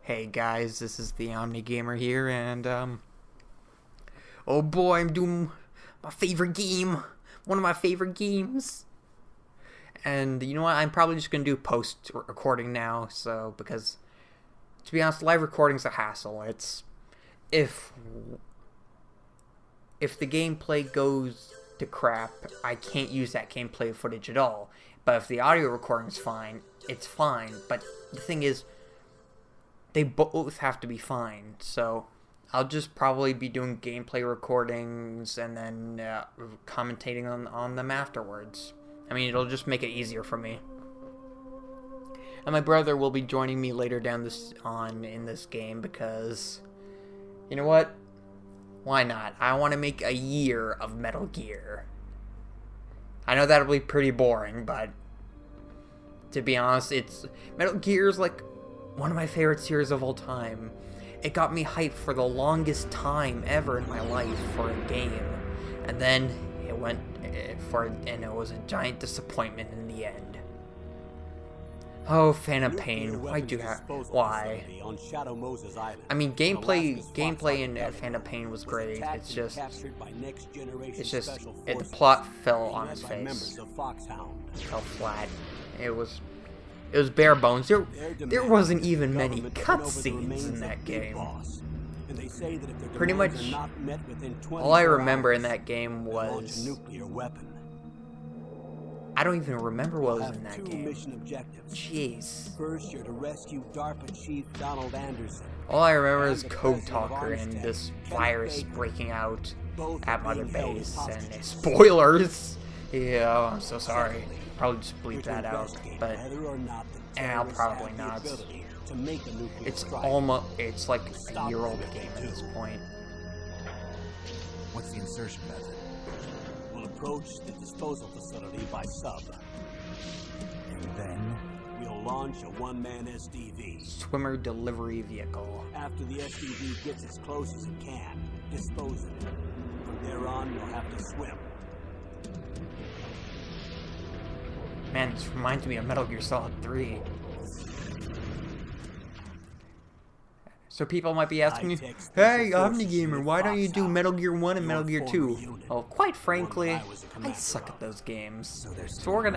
Hey guys, this is the Omni Gamer here, and oh boy, I'm doing my favorite game, one of my favorite games. And you know what? I'm probably just gonna do post recording now, because to be honest, live recording's a hassle. It's if the gameplay goes to crap, I can't use that gameplay footage at all. But if the audio recording's fine, it's fine. But the thing is, they both have to be fine. So I'll just probably be doing gameplay recordings and then commentating on them afterwards. I mean, it'll just make it easier for me. And my brother will be joining me later down in this game because, you know what? Why not? I want to make a year of Metal Gear. I know that'll be pretty boring, but to be honest, Metal Gear is like one of my favorite series of all time. It got me hyped for the longest time ever in my life for a game, and then it went and it was a giant disappointment in the end. Oh, Phantom Pain, why? I mean, gameplay in Phantom Pain was great. It's just the plot fell on its face. It fell flat. It was bare bones. There wasn't even many cutscenes in that game. Pretty much all I remember in that game was I don't even remember what was in that game. Jeez. First, you're to rescue DARPA Chief Donald Anderson. All I remember is Code Talker and this virus breaking out at Mother Base and spoilers. Yeah, I'm so sorry. Probably just bleep that out, but I'll probably not. It's like a year-old game at this point. What's the insertion method? We'll approach the disposal facility by sub. And then we'll launch a one-man SDV. Swimmer delivery vehicle. After the SDV gets as close as it can, dispose of it. From there on, you'll have to swim. Man, this reminds me of Metal Gear Solid 3. So people might be asking you, hey, Omni Gamer, why don't you do Metal Gear 1 and Metal Gear 2? Well, quite frankly, I suck at those games. So we're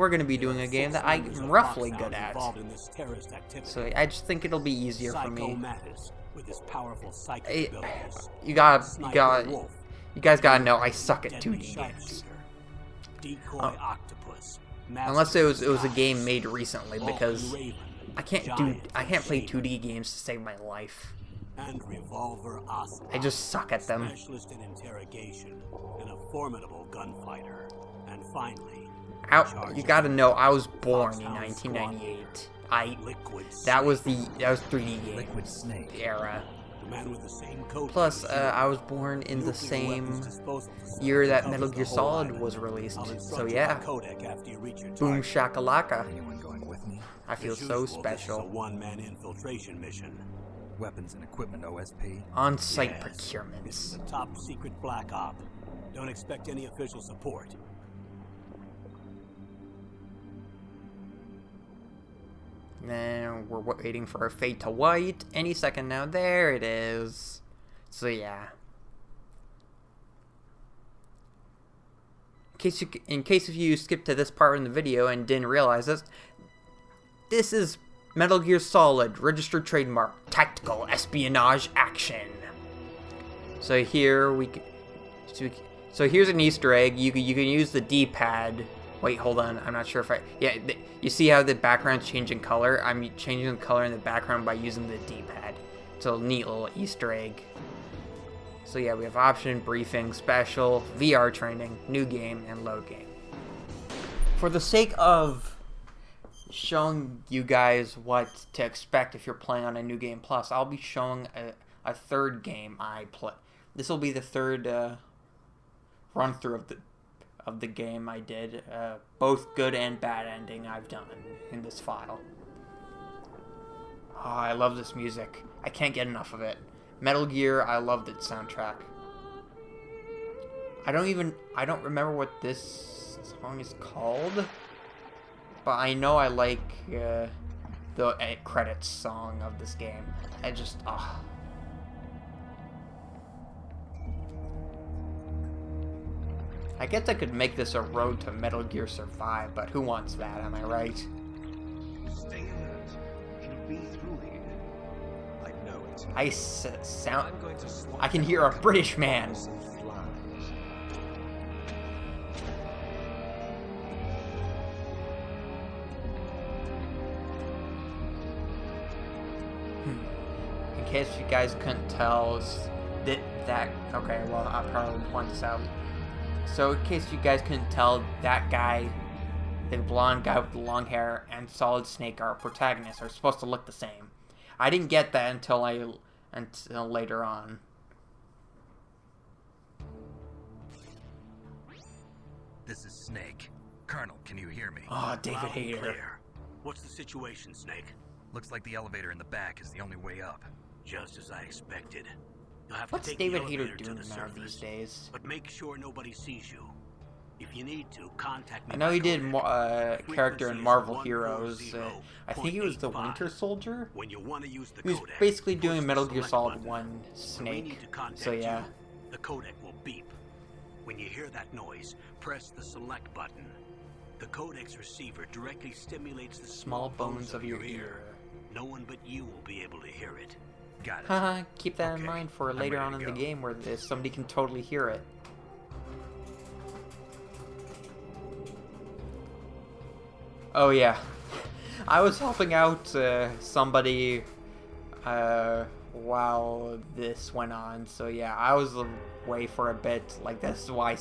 gonna be doing a game that I'm roughly good at. So I just think it'll be easier for me. You guys gotta know I suck at 2D games. Unless it was a game made recently, because I can't play 2D games to save my life. I just suck at them. Specialist in interrogation and a formidable gunfighter. And finally, you gotta know I was born in 1998. That was 3D game era. Plus, I was born in the same year that Metal Gear Solid was released, so yeah. Boom shakalaka. I feel so special. One-man infiltration mission. Weapons and equipment OSP. On-site procurements. Top secret black op. Don't expect any official support. Now we're waiting for our fade to white. Any second now. There it is. So yeah. In case if you skipped to this part in the video and didn't realize this is Metal Gear Solid, registered trademark, tactical espionage action. So here so here's an Easter egg. You can use the D-pad. Wait, hold on. I'm not sure if you see how the background's changing color? I'm changing the color in the background by using the D-pad. It's a neat little Easter egg. So yeah, we have option, briefing, special, VR training, new game, and load game. For the sake of showing you guys what to expect if you're playing on a New Game Plus, I'll be showing a third game I play. This will be the third run-through of the game I did. Both good and bad ending I've done in this file. Oh, I love this music. I can't get enough of it. Metal Gear, I loved its soundtrack. I don't remember what this song is called, but I know I like the credits song of this game. I just, I guess I could make this a road to Metal Gear Survive, but who wants that, am I right? Stay alert. It'll be through here. I know it. I can hear a British man. Some flies. In case you guys couldn't tell, okay, well, I'll probably point this out. So, in case you guys couldn't tell, that guy, the blonde guy with the long hair, and Solid Snake, our protagonists, are supposed to look the same. I didn't get that until later on. This is Snake. Colonel, can you hear me? Oh, David Loud and Hayter. clear. What's the situation, Snake? Looks like the elevator in the back is the only way up. Just as I expected. You'll have What's to take David the Hayter elevator to doing the now surface, these days? but make sure nobody sees you. If you need to, contact me. I know by he did codec. character in Frequency Marvel is Heroes. I think he was the 140.85. Winter Soldier. When you want to use the He was codec, basically push doing the Metal Gear select Solid button. 1 When we Snake. need to contact So yeah. you, the codec will beep. When you hear that noise, press the select button. The codec's receiver directly stimulates the Small bones of your ear. No one but you will be able to hear it. Got it. Haha, keep that in Okay, mind for I'm later ready on to in the go. game where somebody can totally hear it. Oh yeah, I was helping out somebody while this went on, so yeah, I was away for a bit. Like, that's why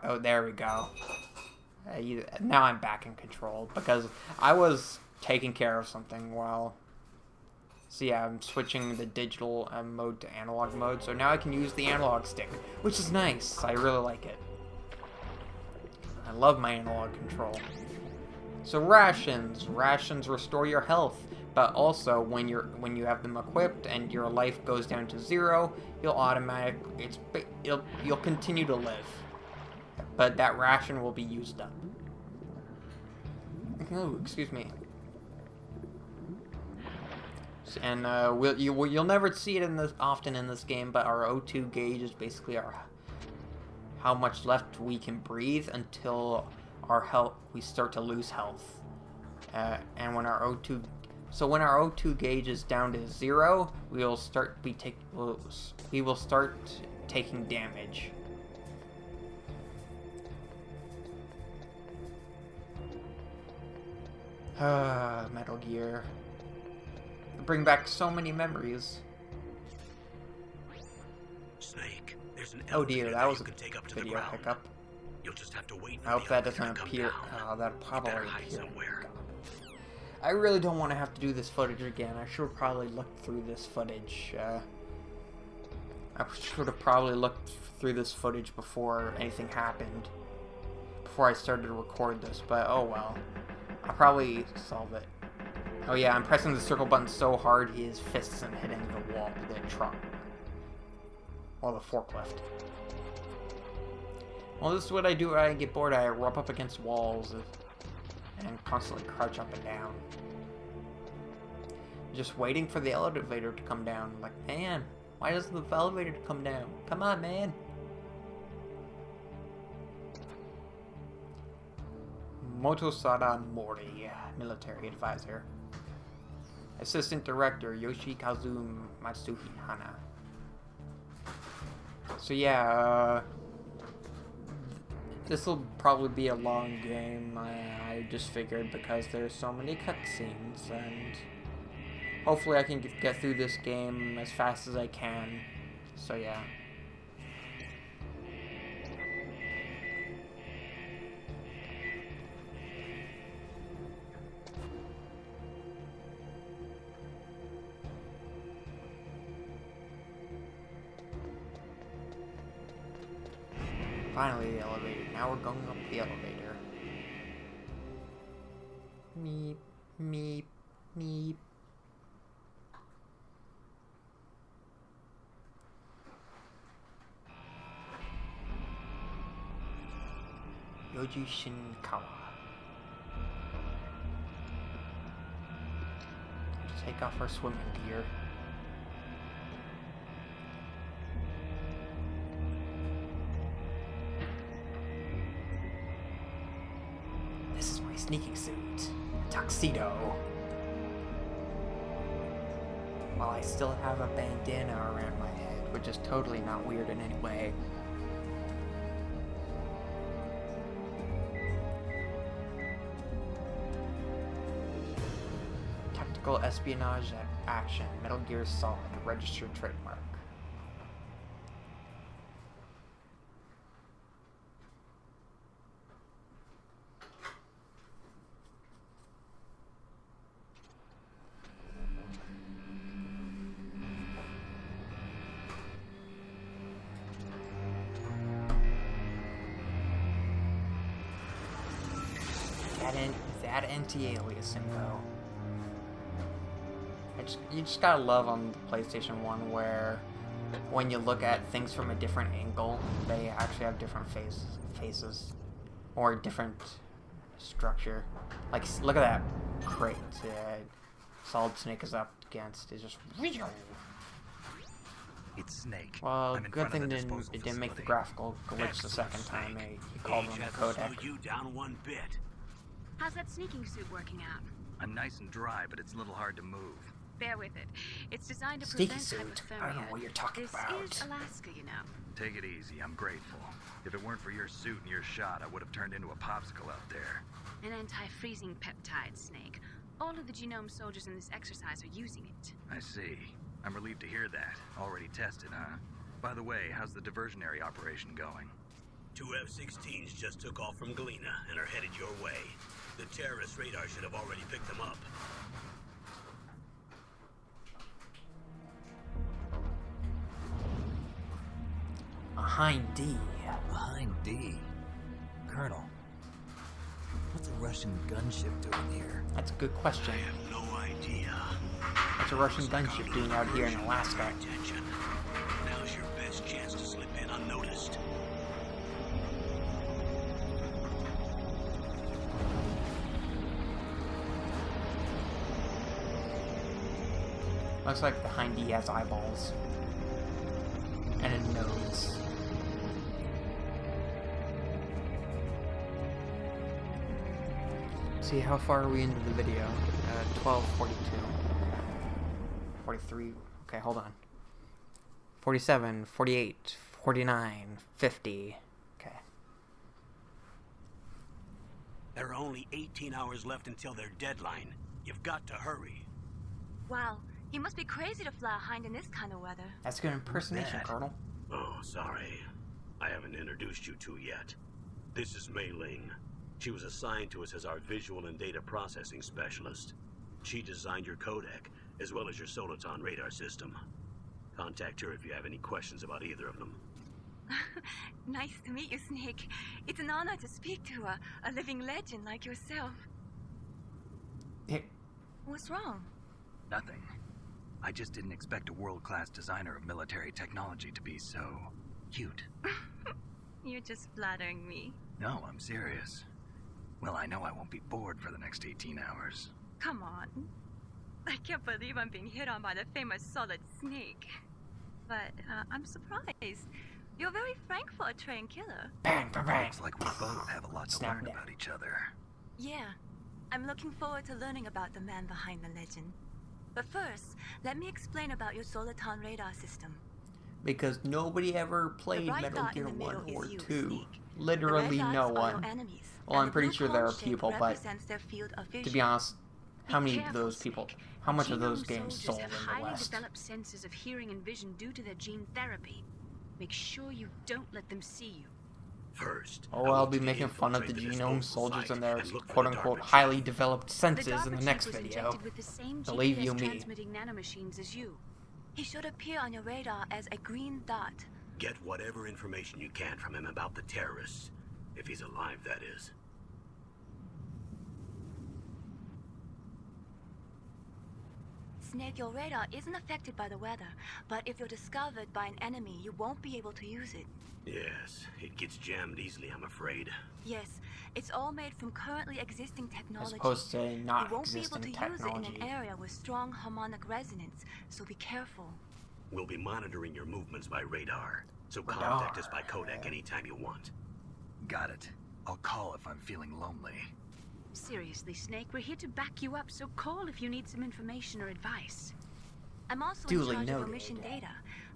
oh, there we go. Now I'm back in control because I was taking care of something while. So yeah, I'm switching the digital mode to analog mode, so now I can use the analog stick, which is nice. I really like it. I love my analog control. So rations restore your health, but also when you have them equipped and your life goes down to 0, you'll continue to live, but that ration will be used up. Oh, excuse me. And you'll never see it often in this game, but our O2 gauge is basically how much left we can breathe until we start to lose health. And when our O2 gauge is down to 0, we will start taking damage. Metal Gear. Bring back so many memories. Snake, there's an Oh dear, elevator that was you a can take up to the video ground. pickup. You'll just have to wait for I hope the that elevator doesn't to come appear. down. Oh, that'll probably better hide appear. somewhere. I really don't want to have to do this footage again. I should have probably looked through this footage. I should have probably looked through this footage before anything happened. Before I started to record this, but oh well. I'll probably solve it. Oh yeah, I'm pressing the circle button so hard his fists isn't hitting the wall, the truck. Or the forklift. Well, this is what I do when I get bored. I rub up against walls and constantly crouch up and down. Just waiting for the elevator to come down. Like, man, why doesn't the elevator come down? Come on, man. Motosada Mori, military advisor. Assistant Director Yoshikazu Matsuhana. So yeah, this will probably be a long game. I just figured because there's so many cutscenes, and hopefully I can get through this game as fast as I can. So yeah. Finally, the elevator. Now we're going up the elevator. Meep, meep, meep. Yoji Shinkawa. take off our swimming gear. This is my sneaking suit. A tuxedo. While I still have a bandana around my head, which is totally not weird in any way. Tactical espionage action. Metal Gear Solid. Registered trademark. That anti-aliasing though. You just gotta love on the PlayStation 1 where when you look at things from a different angle, they actually have different faces or different structure. Like, look at that crate. Solid Snake is up against. It's just. It's Snake. Well, good thing it didn't make the graphical glitch the second time. He called him the codec. You down one bit. How's that sneaking suit working out? I'm nice and dry, but it's a little hard to move. Bear with it. It's designed to Sneaky prevent suit. hypothermia. I don't know what you're talking about. This is Alaska, you know. Take it easy, I'm grateful. If it weren't for your suit and your shot, I would have turned into a popsicle out there. An anti-freezing peptide, Snake. All of the genome soldiers in this exercise are using it. I see. I'm relieved to hear that. Already tested, huh? By the way, how's the diversionary operation going? 2 F-16s just took off from Galena and are headed your way. The terrorist radar should have already picked them up. A Hind D. Behind D. Colonel, what's a Russian gunship doing here? That's a good question. I have no idea. What's a Russian gunship doing out here in Alaska? Attention. Now's your best chance to slip in unnoticed. Looks like the Hind D has eyeballs. And a nose. See, how far are we into the video? 12:42. 43. Okay, hold on. 47, 48, 49, 50. Okay. There are only 18 hours left until their deadline. You've got to hurry. Wow, you must be crazy to fly a Hind in this kind of weather. That's a good impersonation, that? Colonel. Oh, sorry. I haven't introduced you to yet. This is Mei Ling. She was assigned to us as our visual and data processing specialist. She designed your codec, as well as your Soliton radar system. Contact her if you have any questions about either of them. Nice to meet you, Snake. It's an honor to speak to a living legend like yourself. Hey, What's wrong? Nothing. I just didn't expect a world-class designer of military technology to be so cute. You're just flattering me. No, I'm serious. Well, I know I won't be bored for the next 18 hours. Come on. I can't believe I'm being hit on by the famous Solid Snake. But I'm surprised. You're very frank for a trained killer. bang, bang, bang. Looks like we both have a lot to Snap learn down. about each other. Yeah. I'm looking forward to learning about the man behind the legend. But first, let me explain about your Soliton radar system. Because nobody ever played The bright Metal dot in Gear the 1 middle or is you, 2. Snake. Literally The red no dots are your one. enemies, Well, and I'm pretty the sure blue there are cone shape people, but represents their field of to vision. be honest, how many of careful, those people, Snake. how much of those Genome games soldiers sold have in the highly West? developed senses of hearing and vision due to their gene therapy. Make sure you don't let them see you. First, Oh, I I'll want be you to making fun of the infiltrate genome disposal soldiers site and their and look for the quote-unquote DARPA highly chip. developed The senses in DARPA the chip next was video. injected with the same Believe you GPS me. transmitting nanomachines as you. He should appear on your radar as a green dot. Get whatever information you can from him about the terrorists. If he's alive, that is. Snake, your radar isn't affected by the weather, but if you're discovered by an enemy, you won't be able to use it. Yes, it gets jammed easily, I'm afraid. Yes, it's all made from currently existing As technology. opposed to not You won't be able existing to use it in technology. an area with strong harmonic resonance, so be careful. We'll be monitoring your movements by radar, so contact us by codec anytime you want. Got it. I'll call if I'm feeling lonely. Seriously, Snake, we're here to back you up, so call if you need some information or advice. I'm also Duly in charge of your noted. mission data.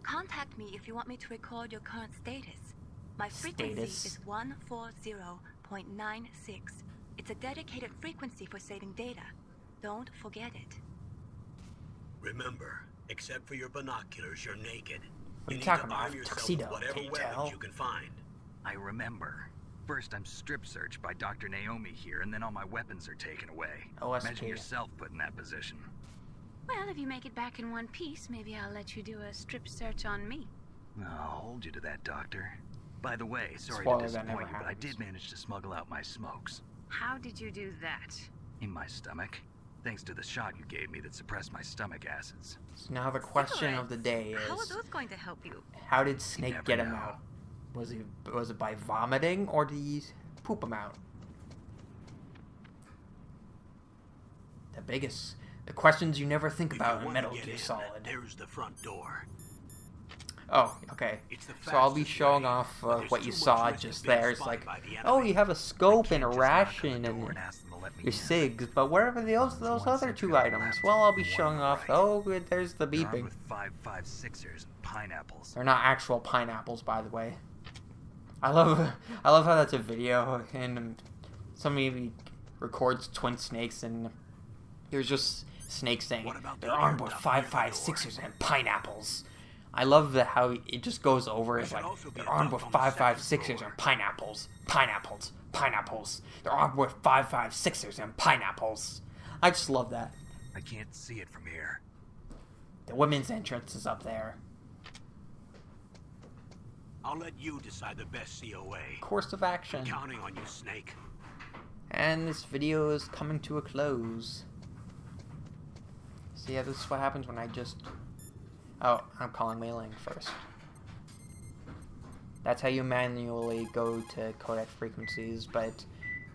Contact me if you want me to record your current status. My frequency is 140.96. It's a dedicated frequency for saving data. Don't forget it. Remember, except for your binoculars, you're naked. What are you need talking to about? arm yourself Tuxedo, with whatever can't you weapons tell? you can find. I remember. First I'm strip searched by Dr. Naomi here, and then all my weapons are taken away. OSP. Imagine yourself put in that position. Well, if you make it back in one piece, maybe I'll let you do a strip search on me. I'll hold you to that, Doctor. By the way, sorry Spoiler, to that never disappoint you, but I happens. did manage to smuggle out my smokes. How did you do that? In my stomach. Thanks to the shot you gave me that suppressed my stomach acids. So now the question of the day How are is, those going to help you? how did Snake never get him know. out? Was it by vomiting, or did he poop him out? The questions you never think If about you in wanna Metal get Gear in, Solid. There's the front door. Oh, okay. It's the So I'll be fastest showing way, off but there's what you too much saw risk of just being there. It's spotted like, by the oh, enemy. you have a scope and a Can't just knock on the ration door and and ask them to let me your in. SIGs, but where are those One other sentry two on the items? left, Well, I'll be one on showing the off. right. Oh, good, there's the They're armed beeping. with 5.56ers and pineapples. They're not actual pineapples, by the way. I love how that's a video, and somebody records twin snakes, and there's just snakes saying What about the they're armed air with duct near the 5.56ers and pineapples. I love how it just goes over. It's should like also be they're a armed duct with on the second 5.56ers floor. and pineapples, pineapples, pineapples. They're armed with 5.56ers and pineapples. I just love that. I can't see it from here. The women's entrance is up there. I'll let you decide the best COA. Course of action. Counting on you, Snake. And this video is coming to a close. So yeah, this is what happens when I just... Oh, I'm calling Mei Ling first. That's how you manually go to codec frequencies, but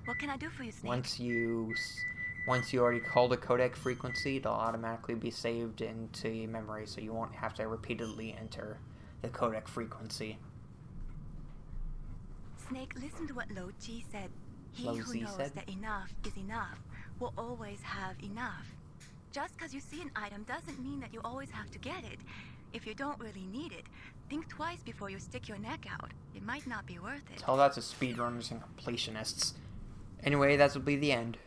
What can I do for you, Snake? once you already called a codec frequency, it'll automatically be saved into your memory, so you won't have to repeatedly enter the codec frequency. Snake, listen to what Lo Ji said. He Lo who Ji knows said? that enough is enough will always have enough. Just because you see an item doesn't mean that you always have to get it. If you don't really need it, think twice before you stick your neck out. It might not be worth it. Tell that to speedrunners and completionists. Anyway, that will be the end.